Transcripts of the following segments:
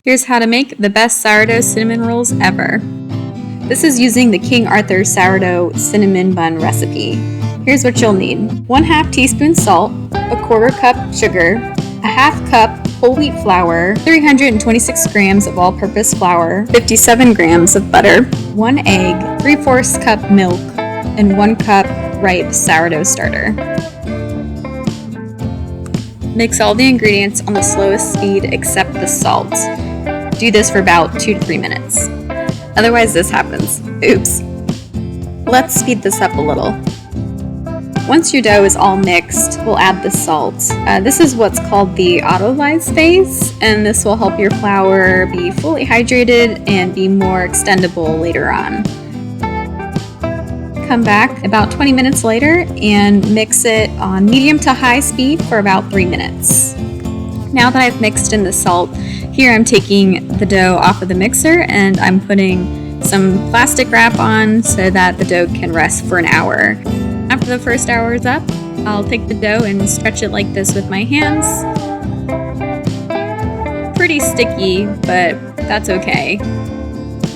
Here's how to make the best sourdough cinnamon rolls ever. This is using the King Arthur sourdough cinnamon bun recipe. Here's what you'll need. 1/2 teaspoon salt, 1/4 cup sugar, 1/2 cup whole wheat flour, 326 grams of all-purpose flour, 57 grams of butter, 1 egg, 3/4 cup milk, and 1 cup ripe sourdough starter. Mix all the ingredients on the slowest speed except the salt. Do this for about 2 to 3 minutes. Otherwise this happens. Oops. Let's speed this up a little. Once your dough is all mixed, we'll add the salt. This is what's called the autolyse phase, and this will help your flour be fully hydrated and be more extendable later on. Come back about 20 minutes later and mix it on medium to high speed for about 3 minutes. Now that I've mixed in the salt, here I'm taking the dough off of the mixer and I'm putting some plastic wrap on so that the dough can rest for an hour. After the first hour is up, I'll take the dough and stretch it like this with my hands. Pretty sticky, but that's okay.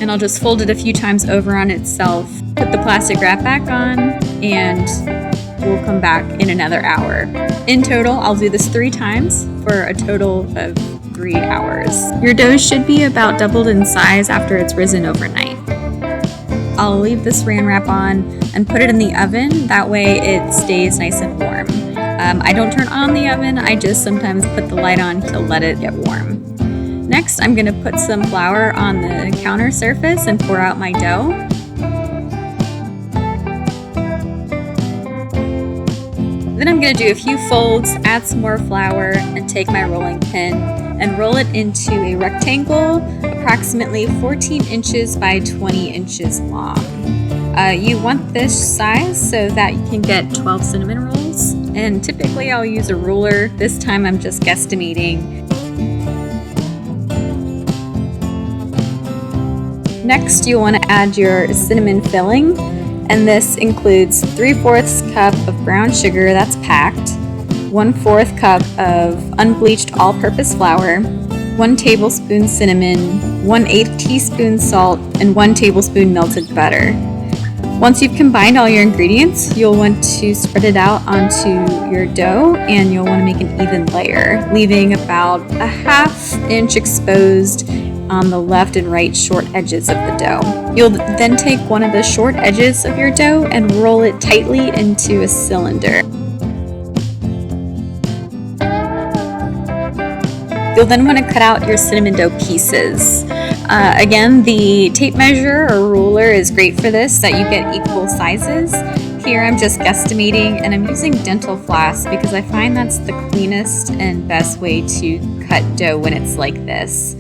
And I'll just fold it a few times over on itself, put the plastic wrap back on, and we'll come back in another hour. In total, I'll do this 3 times for a total of 3 hours. Your dough should be about doubled in size after it's risen overnight. I'll leave this saran wrap on and put it in the oven, that way it stays nice and warm. I don't turn on the oven, I just sometimes put the light on to let it get warm. Next, I'm going to put some flour on the counter surface and pour out my dough. Then I'm going to do a few folds, add some more flour, and take my rolling pin and roll it into a rectangle approximately 14 inches by 20 inches long. You want this size so that you can get 12 cinnamon rolls, and typically I'll use a ruler. This time I'm just guesstimating. Next, you'll want to add your cinnamon filling, and this includes 3/4 cup of brown sugar that's packed, 1/4 cup of unbleached all-purpose flour, 1 tablespoon cinnamon, 1/8 teaspoon salt, and 1 tablespoon melted butter. Once you've combined all your ingredients, you'll want to spread it out onto your dough, and you'll want to make an even layer, leaving about a 1/2 inch exposed on the left and right short edges of the dough. You'll then take one of the short edges of your dough and roll it tightly into a cylinder. You'll then want to cut out your cinnamon dough pieces. Again, the tape measure or ruler is great for this, so that you get equal sizes. Here I'm just guesstimating, and I'm using dental floss because I find that's the cleanest and best way to cut dough when it's like this.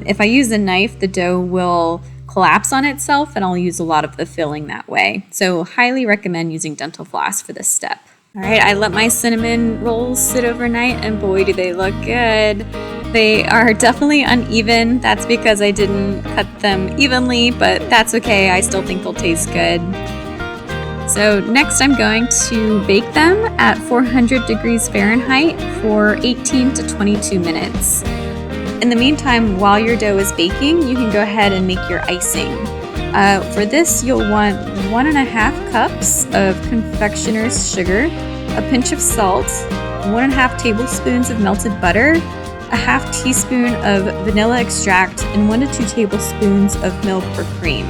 If I use a knife, the dough will collapse on itself and I'll use a lot of the filling that way. So highly recommend using dental floss for this step. Alright, I let my cinnamon rolls sit overnight and boy do they look good. They are definitely uneven. That's because I didn't cut them evenly, but that's okay. I still think they'll taste good. So next I'm going to bake them at 400 degrees Fahrenheit for 18 to 22 minutes. In the meantime, while your dough is baking, you can go ahead and make your icing. For this, you'll want 1.5 cups of confectioner's sugar, a pinch of salt, 1.5 tablespoons of melted butter, a 1/2 teaspoon of vanilla extract, and 1 to 2 tablespoons of milk or cream.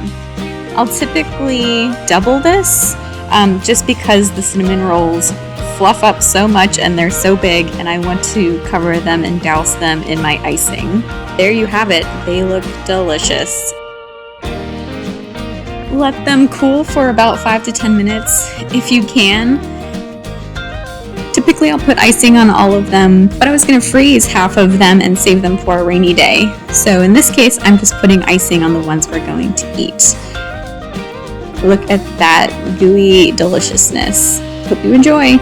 I'll typically double this just because the cinnamon rolls fluff up so much and they're so big, and I want to cover them and douse them in my icing. There you have it. They look delicious. Let them cool for about 5 to 10 minutes if you can. Typically I'll put icing on all of them, but I was going to freeze half of them and save them for a rainy day. So in this case, I'm just putting icing on the ones we're going to eat. Look at that gooey deliciousness. Hope you enjoy.